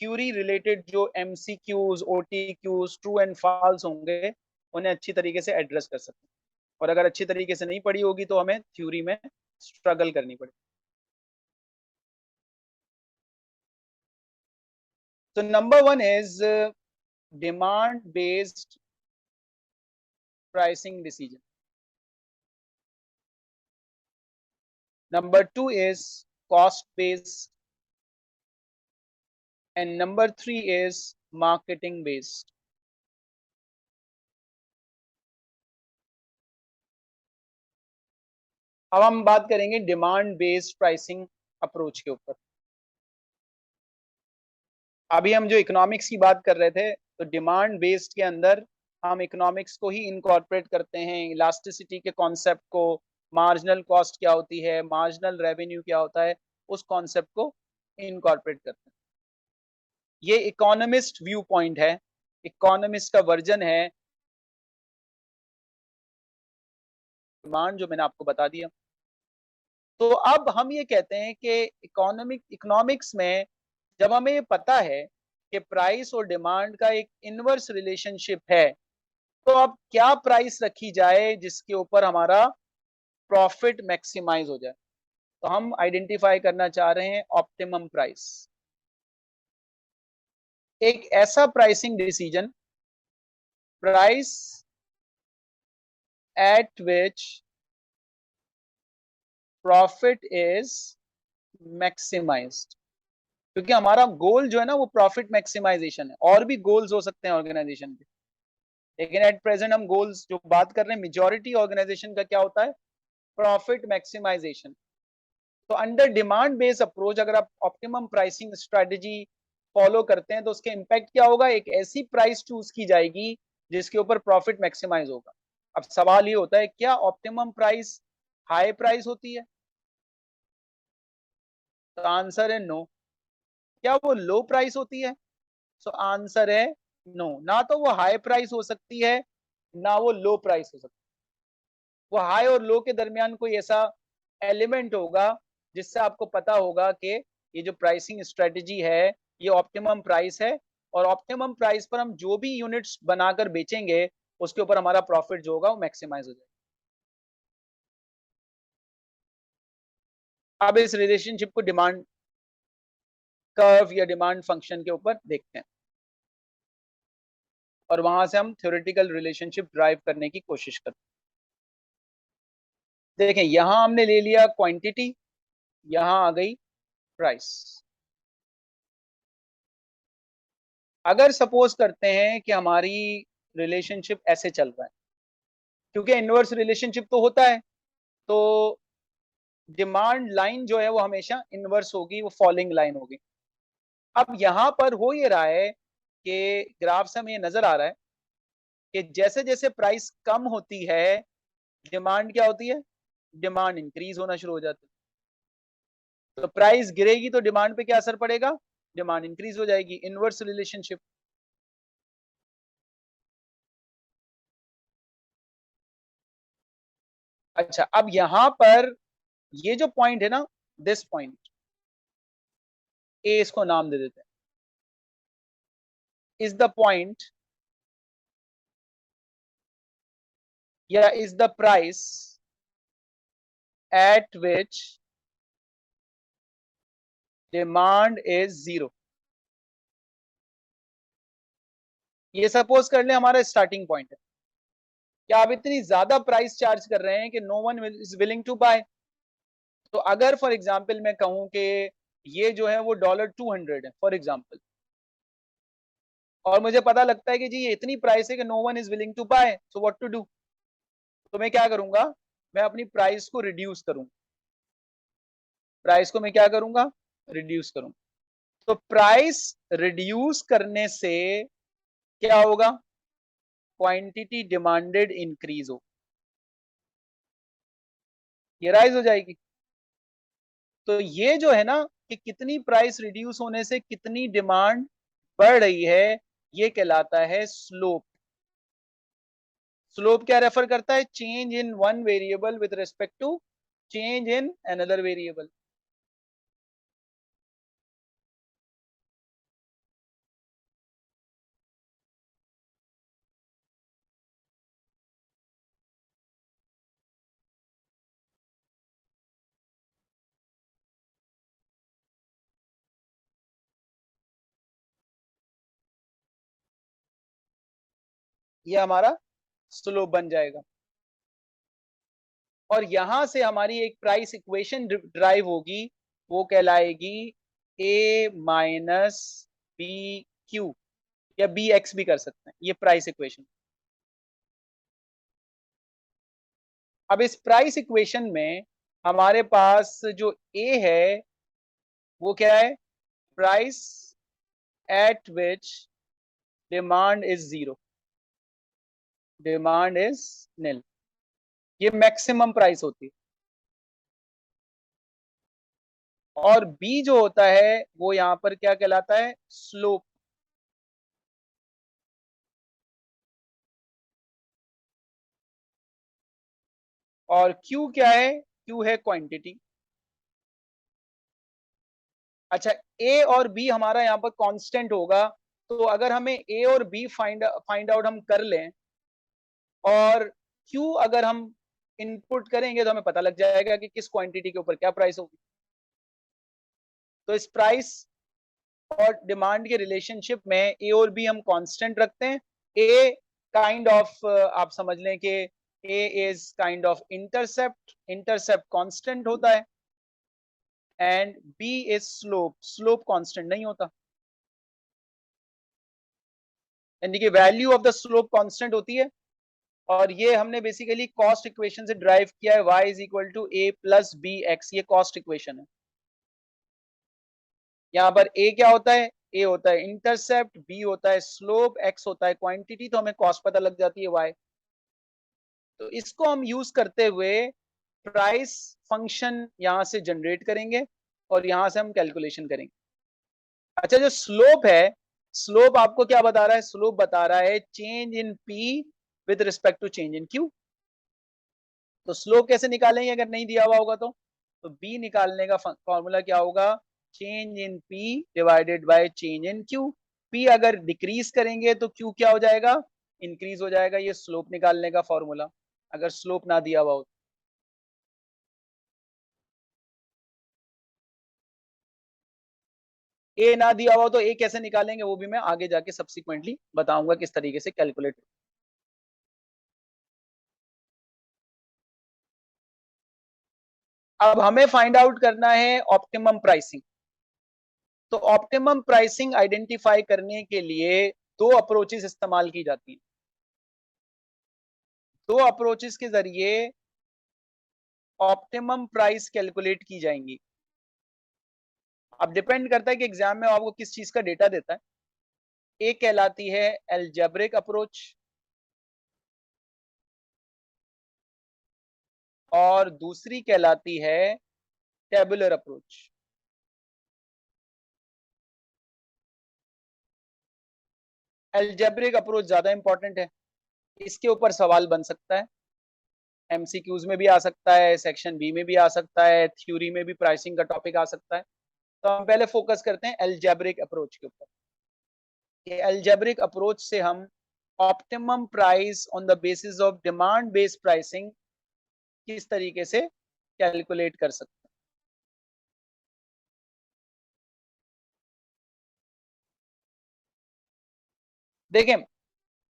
S1: थ्योरी रिलेटेड जो एमसीक्यूज ओटीक्यूज ट्रू एंड फॉल्स होंगे उन्हें अच्छी तरीके से एड्रेस कर सकते हैं। और अगर अच्छी तरीके से नहीं पढ़ी होगी तो हमें थ्योरी में स्ट्रगल करनी पड़ेगी। तो number one is demand based pricing decision. Number two is cost based, and number three is marketing based. अब हम बात करेंगे डिमांड बेस्ड प्राइसिंग अप्रोच के ऊपर। अभी हम जो इकोनॉमिक्स की बात कर रहे थे, तो डिमांड बेस्ड के अंदर हम इकोनॉमिक्स को ही इनकॉर्पोरेट करते हैं, इलास्टिसिटी के कॉन्सेप्ट को, मार्जिनल कॉस्ट क्या होती है, मार्जिनल रेवेन्यू क्या होता है, उस कॉन्सेप्ट को इनकॉर्पोरेट करते हैं। ये इकोनॉमिस्ट व्यू पॉइंट है, इकोनॉमिस्ट का वर्जन है डिमांड, जो मैंने आपको बता दिया। तो अब हम ये कहते हैं कि इकोनॉमिक्स में जब हमें ये पता है कि प्राइस और डिमांड का एक इनवर्स रिलेशनशिप है, तो अब क्या प्राइस रखी जाए जिसके ऊपर हमारा प्रॉफिट मैक्सिमाइज हो जाए। तो हम आइडेंटिफाई करना चाह रहे हैं ऑप्टिमम प्राइस, एक ऐसा pricing decision, price at which profit is maximised. क्योंकि हमारा गोल जो है ना वो प्रॉफिट मैक्सिमाइजेशन है, और भी गोल्स हो सकते हैं ऑर्गेनाइजेशन के, लेकिन एट प्रेजेंट हम गोल्स जो बात कर रहे हैं, मेजॉरिटी ऑर्गेनाइजेशन का क्या होता है, प्रॉफिट मैक्सिमाइजेशन। तो अंडर डिमांड बेस्ड अप्रोच अगर आप ऑप्टिमम प्राइसिंग स्ट्रेटेजी फॉलो करते हैं तो उसके इम्पैक्ट क्या होगा, एक ऐसी प्राइस चूज की जाएगी जिसके ऊपर प्रॉफिट मैक्सिमाइज होगा। अब सवाल ये होता है, क्या ऑप्टिमम प्राइस हाई प्राइस होती है? तो आंसर है नो। क्या वो लो प्राइस होती है? सो आंसर है नो। ना तो वो हाई प्राइस हो सकती है, ना वो लो प्राइस हो सकती है। वो हाई और लो के दरमियान कोई ऐसा एलिमेंट होगा जिससे आपको पता होगा कि ये जो प्राइसिंग स्ट्रेटजी है ये ऑप्टिमम प्राइस है, और ऑप्टिमम प्राइस पर हम जो भी यूनिट्स बनाकर बेचेंगे उसके ऊपर हमारा प्रॉफिट जो होगा वो मैक्सिमाइज हो जाएगा। अब इस रिलेशनशिप को डिमांड कर्व या डिमांड फंक्शन के ऊपर देखते हैं, और वहां से हम थ्योरेटिकल रिलेशनशिप ड्राइव करने की कोशिश करते हैं। देखें, यहां हमने ले लिया क्वांटिटी, यहां आ गई प्राइस। अगर सपोज करते हैं कि हमारी रिलेशनशिप ऐसे चल रहा है, क्योंकि इनवर्स रिलेशनशिप तो होता है, तो डिमांड लाइन जो है वो हमेशा इनवर्स होगी, वो फॉलिंग लाइन होगी। अब यहां पर हो ये रहा है कि ग्राफ से हमें ये नजर आ रहा है कि जैसे जैसे प्राइस कम होती है डिमांड क्या होती है, डिमांड इंक्रीज होना शुरू हो जाती है। तो प्राइस गिरेगी तो डिमांड पे क्या असर पड़ेगा, डिमांड इंक्रीज हो जाएगी, इनवर्स रिलेशनशिप। अच्छा, अब यहां पर ये जो पॉइंट है ना, दिस पॉइंट ए, इसको नाम दे देते हैं, इज द पॉइंट या is the price at which demand is zero. ये सपोज कर ले हमारा स्टार्टिंग पॉइंट है, क्या आप इतनी ज्यादा प्राइस चार्ज कर रहे हैं कि no one is willing to buy. तो अगर फॉर एग्जाम्पल मैं कहूं कि ये जो है वो $200 है फॉर एग्जाम्पल, और मुझे पता लगता है कि जी ये इतनी प्राइस है कि no one is willing to buy, so what to do. तो मैं क्या करूंगा, मैं अपनी प्राइस को रिड्यूस करूंगा, प्राइस को मैं क्या करूंगा, रिड्यूस करूंगा। तो प्राइस रिड्यूस करने से क्या होगा, क्वांटिटी डिमांडेड इंक्रीज हो, ये राइज हो जाएगी। तो ये जो है ना कि कितनी प्राइस रिड्यूस होने से कितनी डिमांड बढ़ रही है, ये कहलाता है स्लोप। स्लोप क्या रेफर करता है? Change in one variable with respect to change in another variable. ये हमारा स्लोप बन जाएगा। और यहां से हमारी एक प्राइस इक्वेशन ड्राइव होगी, वो कहलाएगी ए माइनस बी क्यू, या बी एक्स भी कर सकते हैं, ये प्राइस इक्वेशन। अब इस प्राइस इक्वेशन में हमारे पास जो ए है वो क्या है? Price at which demand is zero, demand is निल, ये मैक्सिमम प्राइस होती है। और बी जो होता है वो यहां पर क्या कहलाता है? स्लोप। और क्यू क्या है? क्यू है क्वांटिटी। अच्छा, ए और बी हमारा यहाँ पर कांस्टेंट होगा, तो अगर हमें ए और बी फाइंड आउट हम कर लें, और क्यू अगर हम इनपुट करेंगे तो हमें पता लग जाएगा कि किस क्वांटिटी के ऊपर क्या प्राइस होगी। तो इस प्राइस और डिमांड के रिलेशनशिप में ए और बी हम कांस्टेंट रखते हैं। ए काइंड ऑफ आप समझ लें कि A is kind of intercept, intercept constant होता है, and B is slope, slope constant नहीं होता। यानी कि value of the slope constant होती है। और ये हमने बेसिकली कॉस्ट इक्वेशन से ड्राइव किया है, y is equal to A plus B X, ये कॉस्ट इक्वेशन है। यहाँ पर ए क्या होता है? ए होता है इंटरसेप्ट, बी होता है स्लोप, एक्स होता है क्वांटिटी, तो हमें कॉस्ट पता लग जाती है y। तो इसको हम यूज करते हुए प्राइस फंक्शन यहां से जनरेट करेंगे और यहां से हम कैलकुलेशन करेंगे। अच्छा, जो स्लोप है, स्लोप आपको क्या बता रहा है? स्लोप बता रहा है change in P with respect to change in Q. तो स्लोप कैसे निकालेंगे अगर नहीं दिया हुआ होगा? तो बी निकालने का फॉर्मूला क्या होगा? Change in P divided by change in Q. P अगर डिक्रीज करेंगे तो क्यू क्या हो जाएगा? इंक्रीज हो जाएगा। ये स्लोप निकालने का फॉर्मूला, अगर स्लोप ना दिया हुआ हो। ए ना दिया हुआ तो ए कैसे निकालेंगे वो भी मैं आगे जाके सब्सिक्वेंटली बताऊंगा किस तरीके से कैलकुलेट। अब हमें फाइंड आउट करना है ऑप्टिमम प्राइसिंग। तो ऑप्टिमम प्राइसिंग आइडेंटिफाई करने के लिए दो अप्रोचेस इस्तेमाल की जाती हैं। दो अप्रोचेस के जरिए ऑप्टिमम प्राइस कैलकुलेट की जाएंगी। अब डिपेंड करता है कि एग्जाम में आपको किस चीज का डेटा देता है। एक कहलाती है एल्जेब्रिक अप्रोच, और दूसरी कहलाती है टेबुलर अप्रोच। एल्जेब्रिक अप्रोच ज्यादा इंपॉर्टेंट है, इसके ऊपर सवाल बन सकता है, एमसीक्यूज में भी आ सकता है, सेक्शन बी में भी आ सकता है, थ्योरी में भी प्राइसिंग का टॉपिक आ सकता है। तो हम पहले फोकस करते हैं एल्जेब्रिक अप्रोच के ऊपर। ये एल्जेब्रिक अप्रोच से हम optimum price on the basis of demand based pricing किस तरीके से कैलकुलेट कर सकते हैं। देखें,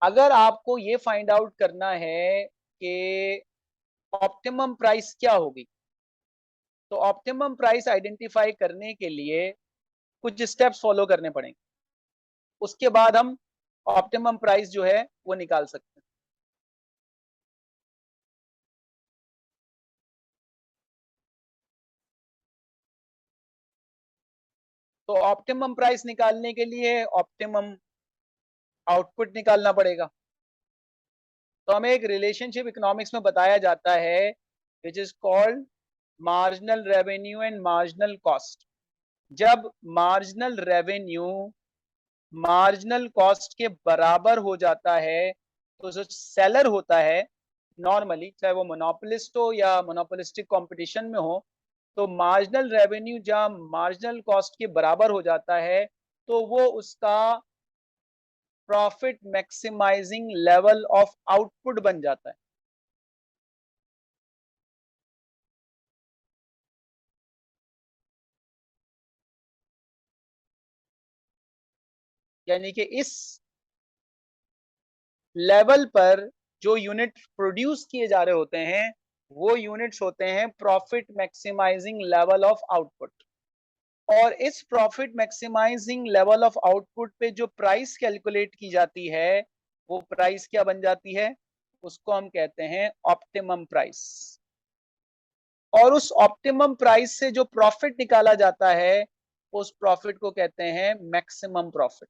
S1: अगर आपको ये फाइंड आउट करना है कि ऑप्टिमम प्राइस क्या होगी, तो ऑप्टिमम प्राइस आइडेंटिफाई करने के लिए कुछ स्टेप्स फॉलो करने पड़ेंगे। उसके बाद हम ऑप्टिमम प्राइस जो है वो निकाल सकते हैं। तो ऑप्टिमम प्राइस निकालने के लिए ऑप्टिमम आउटपुट निकालना पड़ेगा। तो हमें एक रिलेशनशिप इकोनॉमिक्स में बताया जाता है which is called marginal revenue and marginal cost. जब मार्जिनल रेवेन्यू मार्जिनल कॉस्ट के बराबर हो जाता है, तो जो सेलर होता है नॉर्मली, चाहे वो मोनोपोलिस्ट हो या मोनोपोलिस्टिक कंपटीशन में हो, तो मार्जिनल रेवेन्यू जब मार्जिनल कॉस्ट के बराबर हो जाता है तो वो उसका profit maximising level of output बन जाता है। यानी कि इस लेवल पर जो यूनिट प्रोड्यूस किए जा रहे होते हैं वो यूनिट्स होते हैं profit maximising level of output. और इस profit maximising level of output पे जो प्राइस कैलकुलेट की जाती है वो प्राइस क्या बन जाती है, उसको हम कहते हैं ऑप्टिमम प्राइस। और उस ऑप्टिमम प्राइस से जो प्रॉफिट निकाला जाता है उस प्रॉफिट को कहते हैं मैक्सिमम प्रॉफिट।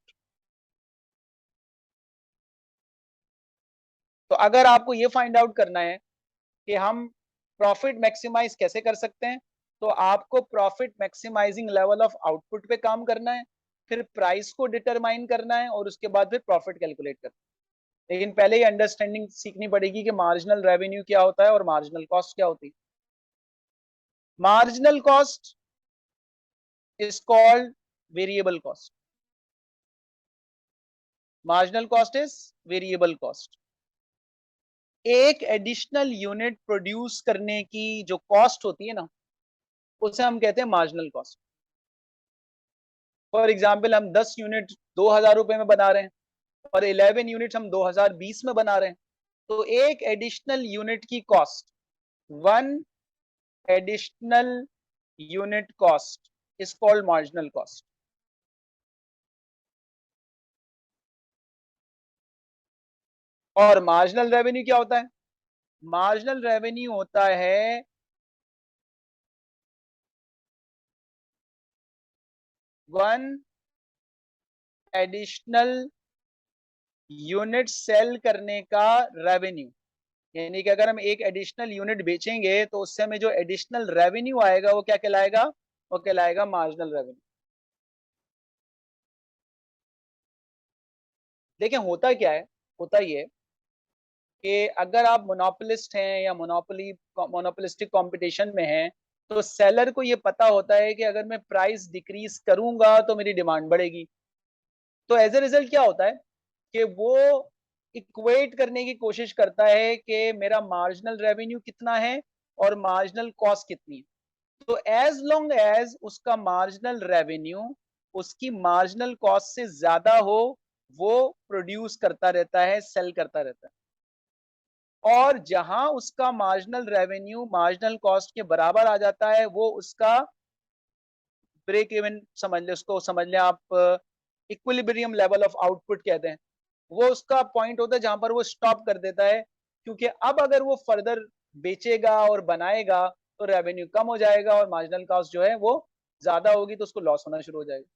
S1: तो अगर आपको ये फाइंड आउट करना है कि हम प्रॉफिट मैक्सिमाइज कैसे कर सकते हैं, तो आपको profit maximising level of output पे काम करना है, फिर प्राइस को डिटरमाइन करना है और उसके बाद फिर प्रॉफिट कैलकुलेट करना है। लेकिन पहले ये अंडरस्टैंडिंग सीखनी पड़ेगी कि मार्जिनल रेवेन्यू क्या होता है और मार्जिनल कॉस्ट क्या होती है। Marginal cost is called variable cost. Marginal cost is variable cost. एक एडिशनल यूनिट प्रोड्यूस करने की जो कॉस्ट होती है ना, उसे हम कहते हैं मार्जिनल कॉस्ट। फॉर एग्जाम्पल हम 10 यूनिट 2000 रुपए में बना रहे हैं और 11 यूनिट हम 2020 में बना रहे हैं, तो एक एडिशनल यूनिट की cost, one additional unit cost is called marginal cost. और मार्जिनल रेवेन्यू क्या होता है? मार्जिनल रेवेन्यू होता है वन एडिशनल यूनिट सेल करने का रेवेन्यू। यानी कि अगर हम एक एडिशनल यूनिट बेचेंगे तो उससे हमें जो एडिशनल रेवेन्यू आएगा वो क्या कहलाएगा? वो कहलाएगा मार्जिनल रेवेन्यू। देखिए होता क्या है, होता ये कि अगर आप मोनोपोलिस्ट हैं या मोनोपोलिस्टिक कंपटीशन में हैं, तो सेलर को ये पता होता है कि अगर मैं प्राइस डिक्रीज करूंगा तो मेरी डिमांड बढ़ेगी। तो एज ए रिजल्ट क्या होता है कि वो इक्वेट करने की कोशिश करता है कि मेरा मार्जिनल रेवेन्यू कितना है और मार्जिनल कॉस्ट कितनी है। तो एज लॉन्ग एज उसका मार्जिनल रेवेन्यू उसकी मार्जिनल कॉस्ट से ज्यादा हो, वो प्रोड्यूस करता रहता है, सेल करता रहता है। और जहां उसका मार्जिनल रेवेन्यू मार्जिनल कॉस्ट के बराबर आ जाता है वो उसका ब्रेक इवन समझ ले, उसको समझ ले आप इक्विलिब्रियम लेवल ऑफ आउटपुट कहते हैं। वो उसका पॉइंट होता है जहां पर वो स्टॉप कर देता है, क्योंकि अब अगर वो फर्दर बेचेगा और बनाएगा तो रेवेन्यू कम हो जाएगा और मार्जिनल कॉस्ट जो है वो ज्यादा होगी, तो उसको लॉस होना शुरू हो जाएगा।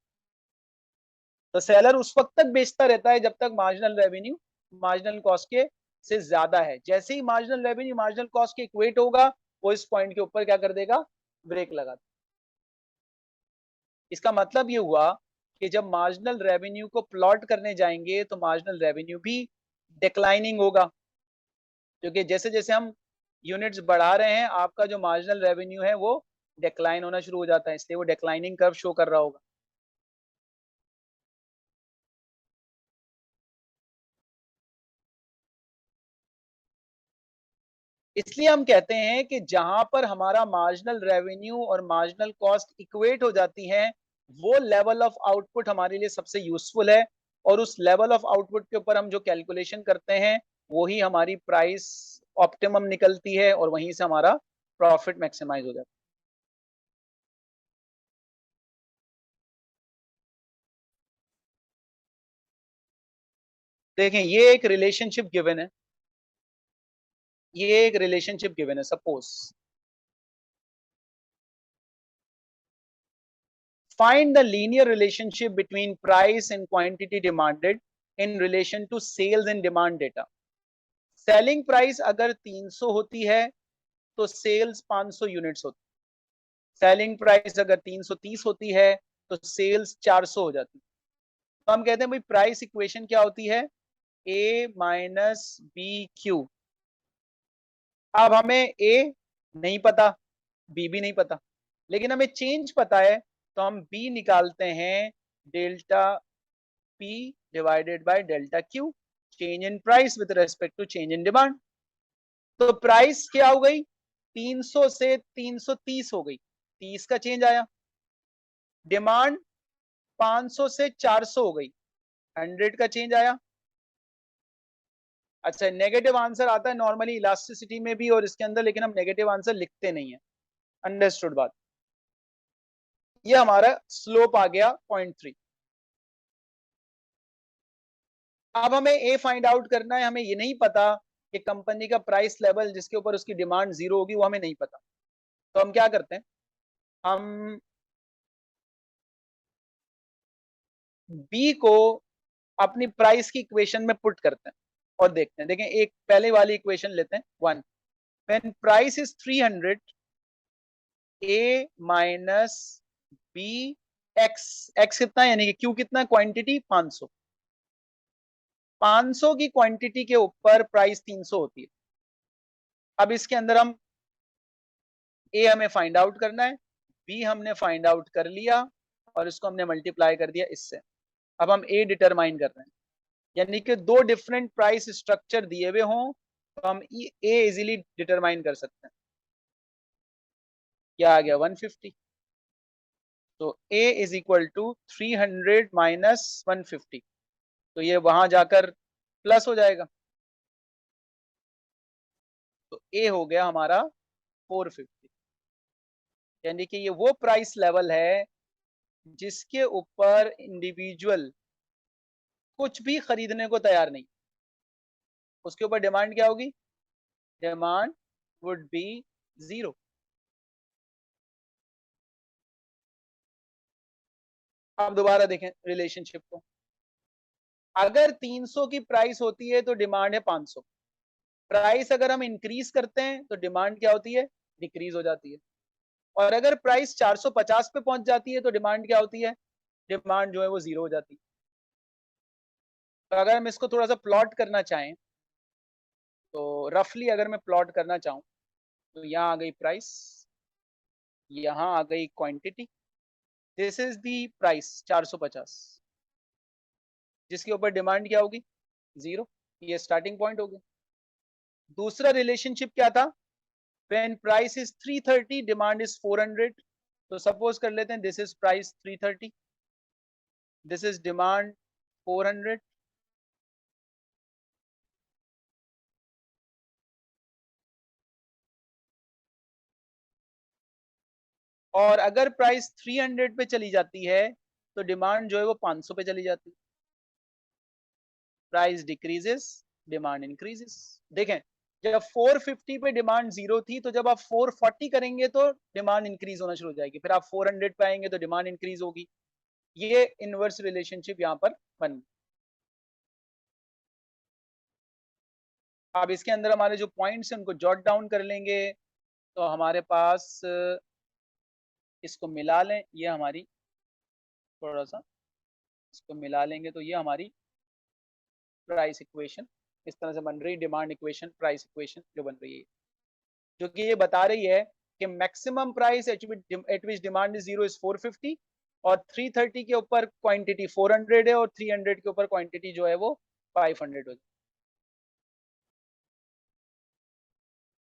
S1: तो सेलर उस वक्त तक बेचता रहता है जब तक मार्जिनल रेवेन्यू मार्जिनल कॉस्ट के से ज्यादा है। जैसे ही मार्जिनल रेवेन्यू मार्जिनल कॉस्ट के इक्वेट होगा, वो इस पॉइंट के ऊपर क्या कर देगा? ब्रेक लगा देगा। इसका मतलब ये हुआ कि जब मार्जिनल रेवेन्यू को प्लॉट करने जाएंगे तो मार्जिनल रेवेन्यू भी डिक्लाइनिंग होगा, क्योंकि जैसे जैसे हम यूनिट्स बढ़ा रहे हैं आपका जो मार्जिनल रेवेन्यू है वो डिक्लाइन होना शुरू हो जाता है, इसलिए वो डिक्लाइनिंग कर्व शो कर रहा होगा। इसलिए हम कहते हैं कि जहां पर हमारा मार्जिनल रेवेन्यू और मार्जिनल कॉस्ट इक्वेट हो जाती हैं, वो लेवल ऑफ आउटपुट हमारे लिए सबसे यूजफुल है। और उस लेवल ऑफ आउटपुट के ऊपर हम जो कैलकुलेशन करते हैं वही हमारी प्राइस ऑप्टिमम निकलती है और वहीं से हमारा प्रॉफिट मैक्सिमाइज हो जाता है। देखें ये एक रिलेशनशिप गिवन है, ये एक रिलेशनशिप गिवन है। Suppose find the linear relationship between price and quantity demanded in relation to sales and demand data। Selling price अगर 300 होती है तो सेल्स 500 यूनिट्स होती है। सेलिंग प्राइस अगर 330 होती है तो सेल्स 400 हो जाती है। तो हम कहते हैं भाई प्राइस इक्वेशन क्या होती है ए माइनस बी क्यू। अब हमें ए नहीं पता, बी भी नहीं पता, लेकिन हमें चेंज पता है, तो हम बी निकालते हैं delta P divided by delta Q, change in price with respect to change in demand. तो प्राइस क्या हो गई, 300 से 330 हो गई, 30 का चेंज आया। डिमांड 500 से 400 हो गई, 100 का चेंज आया। अच्छा, नेगेटिव आंसर आता है नॉर्मली इलास्टिसिटी में भी और इसके अंदर, लेकिन हम नेगेटिव आंसर लिखते नहीं है। अंडरस्टूड बात। ये हमारा स्लोप आ गया 0.3। अब हमें ए फाइंड आउट करना है, हमें ये नहीं पता कि कंपनी का प्राइस लेवल जिसके ऊपर उसकी डिमांड 0 होगी वो हमें नहीं पता। तो हम क्या करते हैं, हम बी को अपनी प्राइस की इक्वेशन में पुट करते हैं और देखते हैं। देखें, एक पहले वाली इक्वेशन लेते हैं, 1 when price is 300 A minus B X, X कितना है यानी कि क्यू कितना है, क्वांटिटी 500, 500 की क्वांटिटी के ऊपर प्राइस 300 होती है। अब इसके अंदर हम ए हमें फाइंड आउट करना है, बी हमने फाइंड आउट कर लिया और इसको हमने मल्टीप्लाई कर दिया इससे। अब हम ए डिटरमाइन कर रहे हैं, यानी कि दो डिफरेंट प्राइस स्ट्रक्चर दिए हुए हों तो हम ए इजीली डिटरमाइन कर सकते हैं। क्या आ गया, 150। तो ए इज इक्वल टू 300 माइनस 150, तो ये वहां जाकर प्लस हो जाएगा, तो ए हो गया हमारा 450। यानी कि ये वो प्राइस लेवल है जिसके ऊपर इंडिविजुअल कुछ भी खरीदने को तैयार नहीं, उसके ऊपर डिमांड क्या होगी, डिमांड वुड बी 0। अब दोबारा देखें रिलेशनशिप को, अगर 300 की प्राइस होती है तो डिमांड है 500, प्राइस अगर हम इंक्रीज करते हैं तो डिमांड क्या होती है, डिक्रीज हो जाती है। और अगर प्राइस 450 पे पहुंच जाती है तो डिमांड क्या होती है, डिमांड जो है वो 0 हो जाती है। तो अगर हम इसको थोड़ा सा प्लॉट करना चाहें, तो रफली अगर मैं प्लॉट करना चाहूं, तो यहाँ आ गई प्राइस, यहाँ आ गई quantity, this is the price 450, जिसके ऊपर डिमांड क्या होगी, 0। ये स्टार्टिंग पॉइंट हो गया। दूसरा रिलेशनशिप क्या था, when price is 330 demand is 400। तो सपोज कर लेते हैं this is price 330, this is demand 400। और अगर प्राइस 300 पे चली जाती है तो डिमांड जो है वो 500 पे चली जाती है, प्राइस डिक्रीजेस डिमांड इंक्रीजेस। देखें, जब 450 पे डिमांड 0 थी, तो जब आप 440 करेंगे तो डिमांड इंक्रीज होना शुरू हो जाएगी, फिर आप 400 पे आएंगे तो डिमांड इंक्रीज होगी। ये इनवर्स रिलेशनशिप यहाँ पर बन। अब इसके अंदर हमारे जो पॉइंट्स हैं उनको जॉट डाउन कर लेंगे, तो हमारे पास इसको मिला लें, ये हमारी थोड़ा सा इसको मिला लेंगे तो ये हमारी प्राइस इक्वेशन इस तरह से बन रही, डिमांड इक्वेशन प्राइस इक्वेशन जो बन रही है, जो कि ये बता रही है कि maximum price at which demand is 0 is 450 और 330 के ऊपर क्वांटिटी 400 है और 300 के ऊपर क्वांटिटी जो है वो 500 हो जाए।